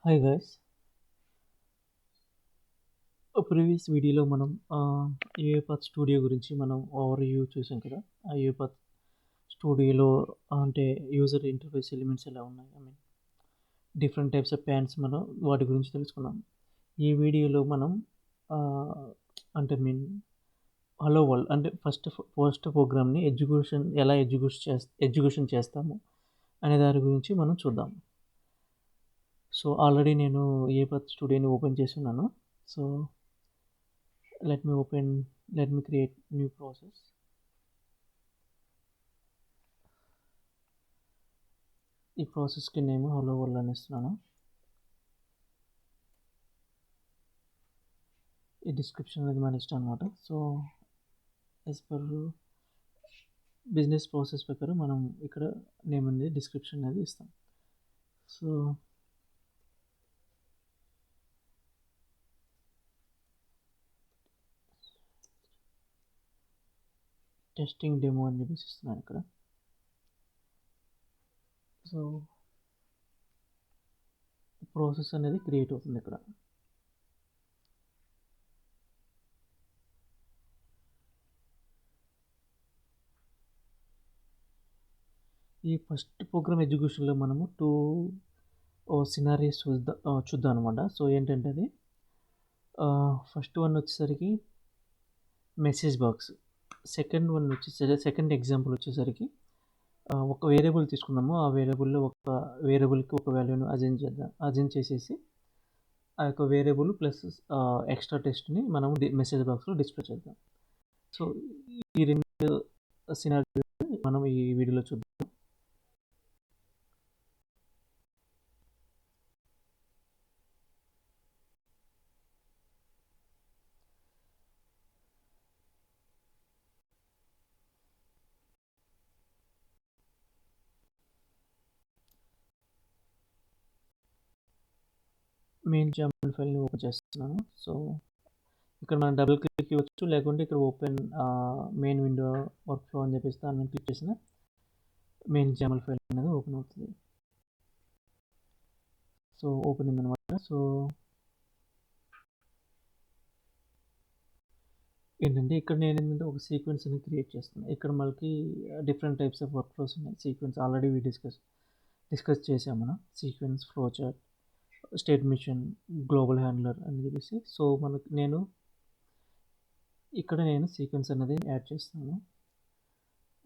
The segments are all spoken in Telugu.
Hi guys. ప్రీవియస్ వీడియోలో మనం యూఏపాత్ స్టూడియో గురించి మనం ఓవర్ వ్యూ చూసాం కదా. ఆ యూఏపాత్ స్టూడియోలో అంటే యూజర్ ఇంటర్ఫేస్ ఎలిమెంట్స్ ఎలా ఉన్నాయి, డిఫరెంట్ టైప్స్ ఆఫ్ ప్యాన్స్ మనం వాటి గురించి తెలుసుకున్నాం. ఈ వీడియోలో మనం అంటే హలో వరల్డ్ అంటే ఫస్ట్ ప్రోగ్రామ్ని ఎలా ఎగ్జిక్యూషన్ చేస్తాము అనే దాని గురించి మనం చూద్దాం. సో ఆల్రెడీ నేను యూఏపాత్ స్టూడియోని ఓపెన్ చేసి ఉన్నాను. So let me create new process. ఈ ప్రాసెస్కి నేను హలో వరల్డ్ అని ఇస్తున్నాను. ఈ డిస్క్రిప్షన్ అనేది మన ఇష్టం అనమాట. So as per business process ప్రకారం మనం ఇక్కడ నేమ్ అనేది డిస్క్రిప్షన్ అనేది ఇస్తాం. సో టెస్టింగ్ డెమో అని చెప్పేసి ఇస్తున్నాను ఇక్కడ. సో ప్రాసెస్ అనేది క్రియేట్ అవుతుంది ఇక్కడ. ఈ ఫస్ట్ ప్రోగ్రామ్ ఎగ్జిక్యూషన్లో మనము టూ సినారీస్ చూద్దాం అనమాట. సో ఏంటంటే అది ఫస్ట్ వన్ వచ్చేసరికి మెసేజ్ బాక్స్, సెకండ్ ఎగ్జాంపుల్ వచ్చేసరికి ఒక వేరియబుల్ తీసుకున్నాము. ఆ వేరియబుల్లో ఒక వేరియబుల్కి ఒక వాల్యూను అజైన్ చేసేసి ఆ యొక్క వేరియబుల్ ప్లస్ ఎక్స్ట్రా టెస్ట్ని మనం మెసేజ్ బాక్స్లో డిస్ప్లే చేద్దాం. సో ఈ రెండు సినారియో మనం ఈ వీడియోలో చూద్దాం. మెయిన్ జాంపుల్ ఫైల్ని ఓపెన్ చేస్తున్నాను. సో ఇక్కడ మనం డబుల్ క్లిక్ ఇవ్వచ్చు, లేకుంటే ఇక్కడ open main window work flow అని చెప్పేసి దాని మీద క్లిక్ చేసిన మెయిన్ జాంపుల్ ఫైల్ అనేది ఓపెన్ అవుతుంది. సో ఓపెన్ అయిందనమాట. సో ఏంటంటే ఇక్కడ నేను ఏంటంటే ఒక సీక్వెన్స్ అనేది క్రియేట్ చేస్తున్నాను. ఇక్కడ మనకి different types of work flows ఉన్నాయి. సీక్వెన్స్ ఆల్రెడీ డిస్కస్ చేసాము మనం. Sequence, flow chart, state machine, global handler అని చెప్పేసి. సో నేను సీక్వెన్స్ అనేది యాడ్ చేస్తున్నాను.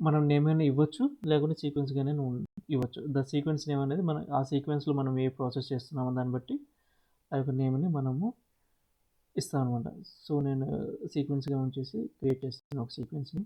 మనం నేమ్ అయినా ఇవ్వచ్చు, లేకుంటే సీక్వెన్స్గానే ఇవ్వచ్చు. ద సీక్వెన్స్ నేమ్ అనేది ఆ సీక్వెన్స్లో మనం ఏ ప్రాసెస్ చేస్తున్నామో దాన్ని బట్టి ఆ యొక్క నేమ్ని మనము ఇస్తాం అనమాట. సో నేను సీక్వెన్స్గా ఉంచేసి క్రియేట్ చేస్తాను ఒక సీక్వెన్స్ని.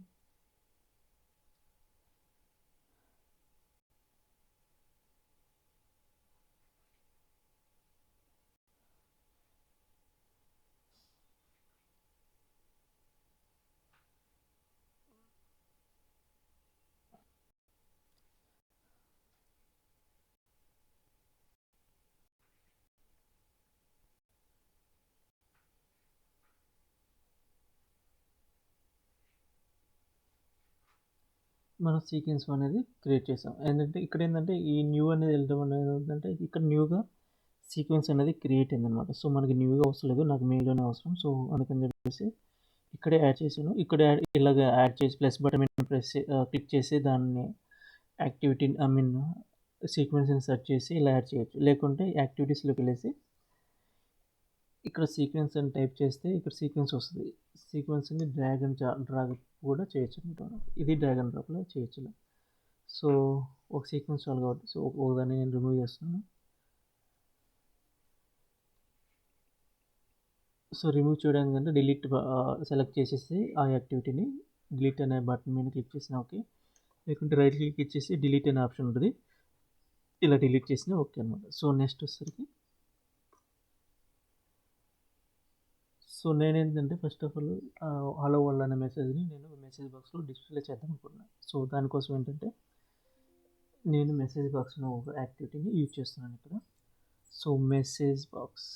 మనం సీక్వెన్స్ అనేది క్రియేట్ చేసాం. ఏంటంటే ఇక్కడ ఏంటంటే ఈ న్యూ అనేది వెళ్ళడం అనేది ఏంటంటే ఇక్కడ న్యూగా సీక్వెన్స్ అనేది క్రియేట్ అయిందనమాట. సో మనకి న్యూగా అవసరం లేదు, నాకు మెయిన్లోనే అవసరం. సో అందుకని చెప్పేసి ఇక్కడే యాడ్ చేశాను. ఇలాగ యాడ్ చేసి ప్లస్ బటన్ క్లిక్ చేసి దాన్ని సీక్వెన్స్ని సెర్చ్ చేసి ఇలా యాడ్ చేయొచ్చు. లేకుంటే యాక్టివిటీస్లోకి వెళ్ళేసి ఇక్కడ సీక్వెన్స్ అని టైప్ చేస్తే ఇక్కడ సీక్వెన్స్ వస్తుంది. సీక్వెన్స్ని డ్రాగ్ కూడా చేయొచ్చు అనమాట. ఇది డ్రాగ్ అండ్ డ్రాప్లో చేయొచ్చు. సో ఒక సీక్వెన్స్ చాలు కాబట్టి సో ఒకదాన్ని నేను రిమూవ్ చేస్తున్నాను. సో రిమూవ్ చేయడానికి అంటే డిలీట్ సెలెక్ట్ చేసేసి ఆ యాక్టివిటీని డిలీట్ అనే బటన్ మీద క్లిక్ చేసిన ఓకే, లేకుంటే రైట్ క్లిక్ ఇచ్చేసి డిలీట్ అనే ఆప్షన్ ఉంటుంది, ఇలా డిలీట్ చేసిన ఓకే అనమాట. సో నెక్స్ట్ వచ్చేసరికి సో నేనేంటంటే first of all hello world అనే మెసేజ్ని నేను మెసేజ్ బాక్స్లో డిస్ప్లే చేద్దాం అనుకున్నాను. సో దానికోసం ఏంటంటే నేను మెసేజ్ బాక్స్లో ఒక యాక్టివిటీని యూజ్ చేస్తున్నాను ఇక్కడ. So message box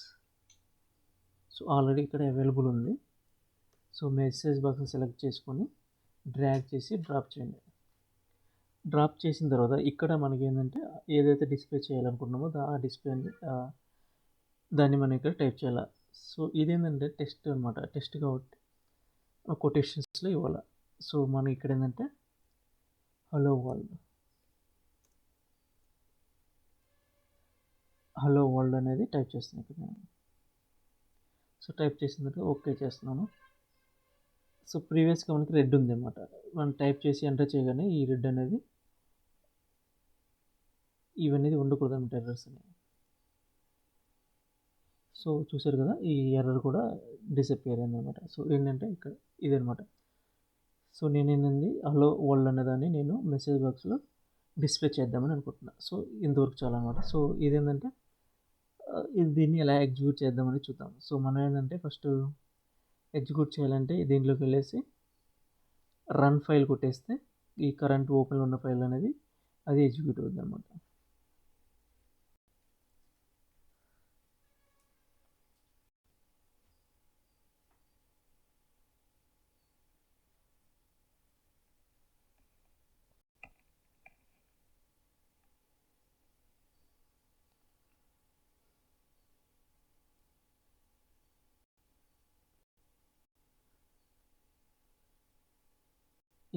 so already ఇక్కడ అవైలబుల్ ఉంది. సో మెసేజ్ బాక్స్ని సెలెక్ట్ చేసుకొని డ్రాగ్ చేసి డ్రాప్ చేయండి. డ్రాప్ చేసిన తర్వాత ఇక్కడ మనకి ఏంటంటే ఏదైతే డిస్ప్లే చేయాలనుకుంటున్నామో ఆ డిస్ప్లే దాన్ని మనం ఇక్కడ టైప్ చేయాలి. సో ఇదేంటంటే టెస్ట్ అనమాట. టెస్ట్ కాబట్టి కొటేషన్స్లో ఇవ్వాలి. సో మనం ఇక్కడ ఏంటంటే హలో వరల్డ్ హలో వరల్డ్ అనేది టైప్ చేస్తున్నాను ఇక్కడ నేను. సో టైప్ చేసిన తర్వాత ఓకే చేస్తున్నాను. సో ప్రీవియస్గా మనకి రెడ్ ఉంది అనమాట. మనం టైప్ చేసి ఎంటర్ చేయగానే ఈ రెడ్ అనేది ఇవన్నీ ఉండకూడదు అనమాట, ఎర్రర్స్ అనేవి. సో చూసారు కదా, ఈ ఎర్రర్ కూడా డిసపియర్ అయింది అనమాట. సో ఏంటంటే ఇక్కడ ఇదనమాట. సో నేనేంది హలో వరల్డ్ అనేదాన్ని నేను మెసేజ్ బాక్స్లో డిస్ప్లే చేద్దామని అనుకుంటున్నా. సో ఇంతవరకు చాలా అనమాట. సో ఇదేంటంటే ఇది దీన్ని ఎలా ఎగ్జిక్యూట్ చేద్దామని చూద్దాం. సో మనం ఏంటంటే ఫస్ట్ ఎగ్జిక్యూట్ చేయాలంటే దీంట్లోకి వెళ్ళేసి రన్ ఫైల్ కొట్టేస్తే ఈ కరెంట్ ఓపెన్లో ఉన్న ఫైల్ అనేది అది ఎగ్జిక్యూట్ అవుతుంది అనమాట.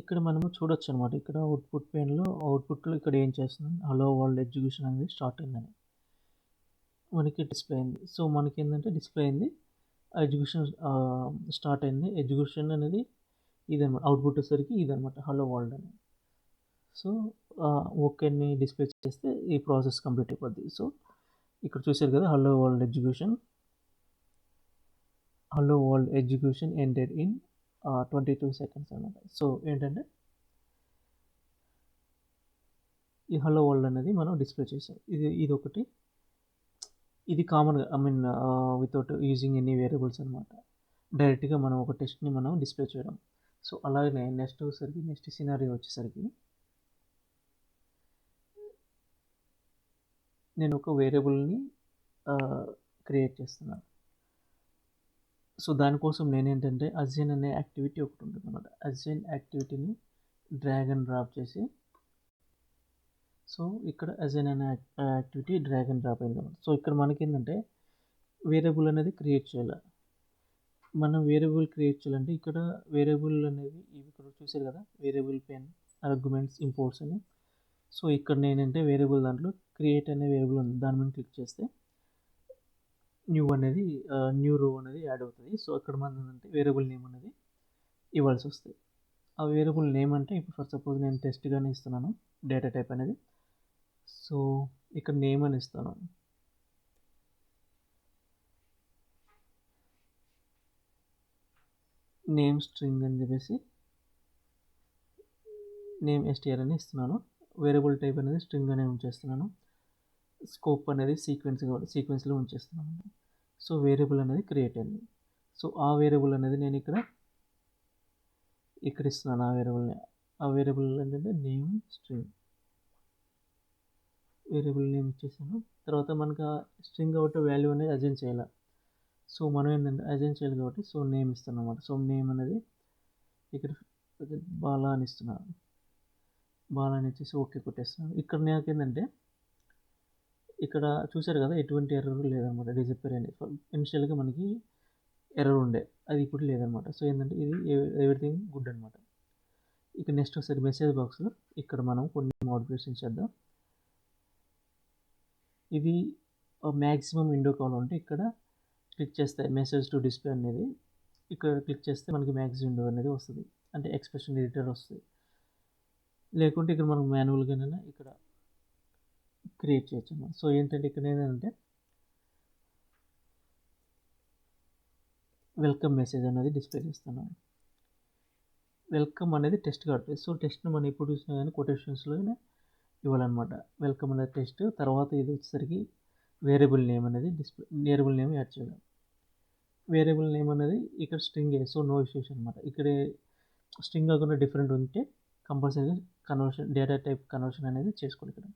ఇక్కడ మనము చూడొచ్చు అనమాట. ఇక్కడ అవుట్పుట్ పెయిన్లో అవుట్పుట్లో ఇక్కడ ఏం చేస్తుంది, హలో వరల్డ్ ఎగ్జిక్యూషన్ అనేది స్టార్ట్ అయిందని మనకి డిస్ప్లే అయింది. సో మనకి ఏంటంటే డిస్ప్లే అయింది, ఎగ్జిక్యూషన్ స్టార్ట్ అయింది. ఎగ్జిక్యూషన్ అనేది ఇదనమాట. అవుట్పుట్ వచ్చేసరికి ఇదనమాట హలో వరల్డ్ అని. సో ఓకేని డిస్ప్లే చేస్తే ఈ ప్రాసెస్ కంప్లీట్ అయిపోద్ది. సో ఇక్కడ చూసారు కదా, hello world execution ended in 22 seconds అనమాట. సో ఏంటంటే ఈ హలో వరల్డ్ అనేది మనం డిస్ప్లే చేసాం. ఇది ఒకటి, ఇది కామన్గా వితౌట్ యూజింగ్ ఎనీ వేరియబుల్స్ అనమాట. డైరెక్ట్గా మనం ఒక టెస్ట్ని మనం డిస్ప్లే చేయడం. సో అలాగనే నెక్స్ట్ సినారియో వచ్చేసరికి నేను ఒక వేరియబుల్ని క్రియేట్ చేస్తున్నాను. సో దానికోసం నేనేంటంటే అజైన్ అనే యాక్టివిటీ ఒకటి ఉంటుంది అనమాట. అజైన్ యాక్టివిటీని డ్రాగ్ అండ్ డ్రాప్ చేసి, సో ఇక్కడ అజైన్ అనే యాక్టివిటీ డ్రాగ్ అండ్ డ్రాప్ అయింది అనమాట. సో ఇక్కడ మనకి ఏంటంటే వేరియబుల్ అనేది క్రియేట్ చేయాలి. మనం వేరియబుల్ క్రియేట్ చేయాలంటే ఇక్కడ వేరియబుల్ అనేది ఇవి ఇక్కడ చూసారు కదా, వేరియబుల్ పెన్ ఆర్గ్యుమెంట్స్ ఇంపోర్ట్స్ అని. సో ఇక్కడ నేనంటే వేరియబుల్ దాంట్లో క్రియేట్ అనే వేరియబుల్ ఉంది, దాని మీద క్లిక్ చేస్తే న్యూ రో అనేది యాడ్ అవుతుంది. సో ఇక్కడ మనం అంటే వేరియబుల్ నేమ్ అనేది ఇవ్వాల్సి వస్తుంది. ఆ వేరియబుల్ నేమ్ అంటే ఇప్పుడు ఫర్ సపోజ్ నేను టెస్ట్గానే ఇస్తున్నాను డేటా టైప్ అనేది. సో ఇక్కడ నేమ్ అని ఇస్తాను. నేమ్ స్ట్రింగ్ అని చెప్పేసి నేమ్ ఎస్టిఆర్ అని ఇస్తున్నాను. వేరియబుల్ టైప్ అనేది స్ట్రింగ్ అనే ఉంచేస్తున్నాను. స్కోప్ అనేది సీక్వెన్స్లో ఉంచేస్తున్నాను. సో వేరియబుల్ అనేది క్రియేట్ అయింది. సో ఆ వేరియబుల్ అనేది నేను ఇక్కడ ఇస్తున్నాను. ఆ వేరియబుల్ ఏంటంటే నేమ్ స్ట్రింగ్, వేరియబుల్ నేమ్ ఇచ్చేసాను. తర్వాత మనకు ఆ స్ట్రింగ్ కాబట్టి వాల్యూ అనేది అజైన్ చేయాలి. సో మనం ఏంటంటే అజైన్ చేయాలి కాబట్టి సో నేమ్ ఇస్తాను అనమాట. సో నేమ్ అనేది ఇక్కడ బాలా అని ఇస్తున్నాను. బాలా అని ఇచ్చేసి ఓకే కొట్టేస్తున్నాను. ఇక్కడ నాకు ఏంటంటే ఇక్కడ చూసారు కదా, ఎటువంటి ఎర్రర్ లేదనమాట. డిసప్పేర్ అనేది ఇనిషియల్గా మనకి ఎర్రర్ ఉండే, అది ఇప్పుడు లేదనమాట. సో ఏంటంటే ఇది ఎవ్రీథింగ్ గుడ్ అనమాట. ఇక నెక్స్ట్ ఒకసారి మెసేజ్ బాక్స్లో ఇక్కడ మనం కొన్ని మోడిఫికేషన్ చేద్దాం. ఇది మ్యాక్సిమం విండో కావాలంటే ఇక్కడ క్లిక్ చేస్తే మెసేజ్ టు డిస్ప్లే అనేది ఇక్కడ క్లిక్ చేస్తే మనకి మ్యాక్సిమం విండో అనేది వస్తుంది, అంటే ఎక్స్ప్రెషన్ ఎడిటర్ వస్తుంది. లేకుంటే ఇక్కడ మనం మాన్యువల్గానైనా ఇక్కడ క్రియేట్ చేయొచ్చు అన్నమాట. సో ఏంటంటే ఇక్కడ ఏంటంటే వెల్కమ్ మెసేజ్ అనేది డిస్ప్లే చేస్తున్నాను. వెల్కమ్ అనేది టెస్ట్ కాబట్టి, సో టెస్ట్ని మనం ఎప్పుడు చూసినా కానీ కొటేషన్స్లోనే ఇవ్వాలన్నమాట. వెల్కమ్ అనేది టెస్ట్. తర్వాత ఇది వచ్చేసరికి వేరియబుల్ నేమ్ యాడ్ చేయాలి. వేరియబుల్ నేమ్ అనేది ఇక్కడ స్ట్రింగ్, సో నో ఇష్యూస్ అనమాట. ఇక్కడ స్ట్రింగ్ కాకుండా డిఫరెంట్ ఉంటే కంపల్సరీగా డేటా టైప్ కన్వర్షన్ అనేది చేసుకోవాలి ఇక్కడ.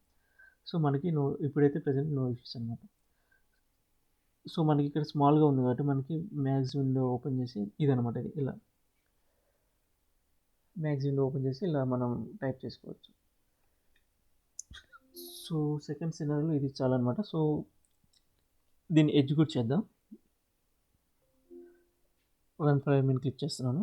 సో మనకి ఇప్పుడైతే ప్రజెంట్ నో ఇష్యూస్ అనమాట. సో మనకి ఇక్కడ స్మాల్గా ఉంది కాబట్టి మనకి మ్యాక్స్ విండో ఓపెన్ చేసి ఇదనమాట, ఇది ఇలా మ్యాక్స్ విండో ఓపెన్ చేసి ఇలా మనం టైప్ చేసుకోవచ్చు. సో సెకండ్ సినారీలో ఇది చాలా అనమాట. సో దీన్ని ఎగ్జిక్యూట్ చేద్దాం. రన్ ఫైల్ మీద క్లిక్ చేస్తున్నాను.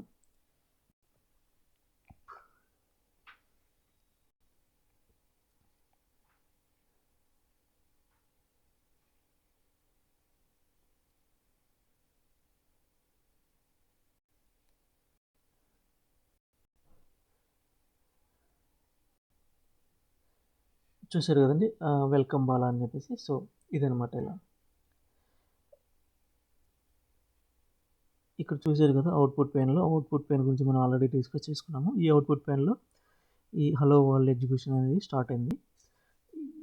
చూసారు కదండి, వెల్కమ్ బాలా అని చెప్పేసి. సో ఇదనమాట. ఇలా ఇక్కడ చూసారు కదా, అవుట్పుట్ పెయిన్ గురించి మనం ఆల్రెడీ డిస్కస్ చేసుకున్నాము. ఈ అవుట్పుట్ పెయిన్లో ఈ హలో వరల్డ్ ఎగ్జిక్యూషన్ అనేది స్టార్ట్ అయింది.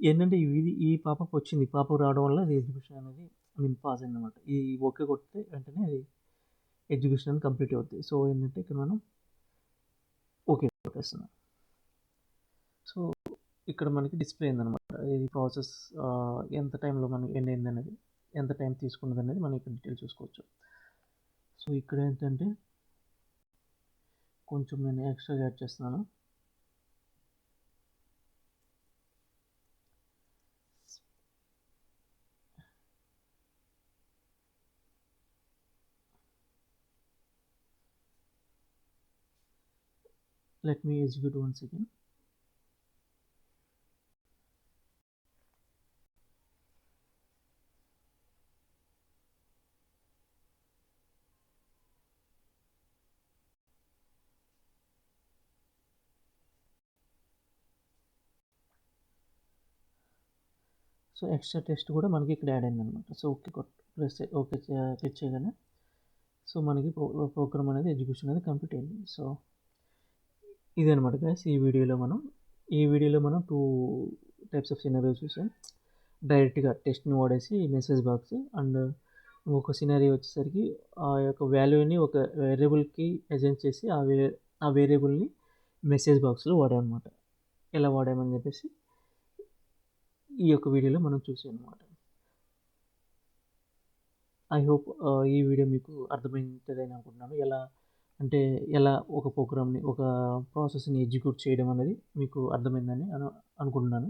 ఏంటంటే ఇది ఈ పాపప్ వచ్చింది. పాపప్ రావడం వల్ల ఇది ఎగ్జిక్యూషన్ అనేది పాస్ అయింది అనమాట. ఈ ఓకే కొడితే వెంటనే అది ఎగ్జిక్యూషన్ అనేది కంప్లీట్ అవుతుంది. సో ఏంటంటే ఇక్కడ మనం ఓకే కొట్టేస్తున్నాం. సో ఇక్కడ మనకి డిస్ప్లే అయిందనమాట. ఈ ప్రాసెస్ ఎంత టైంలో మనకి ఎండ్ అయింది అనేది, ఎంత టైం తీసుకున్నది అనేది మనం ఇక్కడ డీటెయిల్ చూసుకోవచ్చు. సో ఇక్కడ ఏంటంటే కొంచెం నేను ఎక్స్ట్రా యాడ్ చేస్తున్నాను. Let me execute once again. So extra test కూడా మనకి ఇక్కడ యాడ్ అయిందనమాట. సో ఓకే ఓకే క్లిక్ చేయగానే సో మనకి ప్రోగ్రామ్ అనేది ఎగ్జిక్యూషన్ అనేది కంప్లీట్ అయింది. సో ఇదనమాట గైస్. ఈ వీడియోలో మనం 2 టైప్స్ ఆఫ్ సినారియో చూసాం. డైరెక్ట్గా టెస్ట్ని వాడేసి మెసేజ్ బాక్స్, అండ్ ఇంకొక సినారియో వచ్చేసరికి ఆ యొక్క వాల్యూని ఒక వేరియబుల్కి అజైన్ చేసి ఆ వేరియబుల్ని మెసేజ్ బాక్స్లో వాడామన్నమాట. ఎలా వాడామని చెప్పేసి ఈ యొక్క వీడియోలో మనం చూసాం అనమాట. ఐ హోప్ ఈ వీడియో మీకు అర్థమైందని అనుకుంటున్నాను. ఎలా ఒక ప్రోగ్రామ్ని, ఒక ప్రాసెస్ని ఎగ్జిక్యూట్ చేయడం అనేది మీకు అర్థమైందని అనుకుంటున్నాను.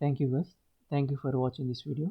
Thank you guys. Thank you for watching this video.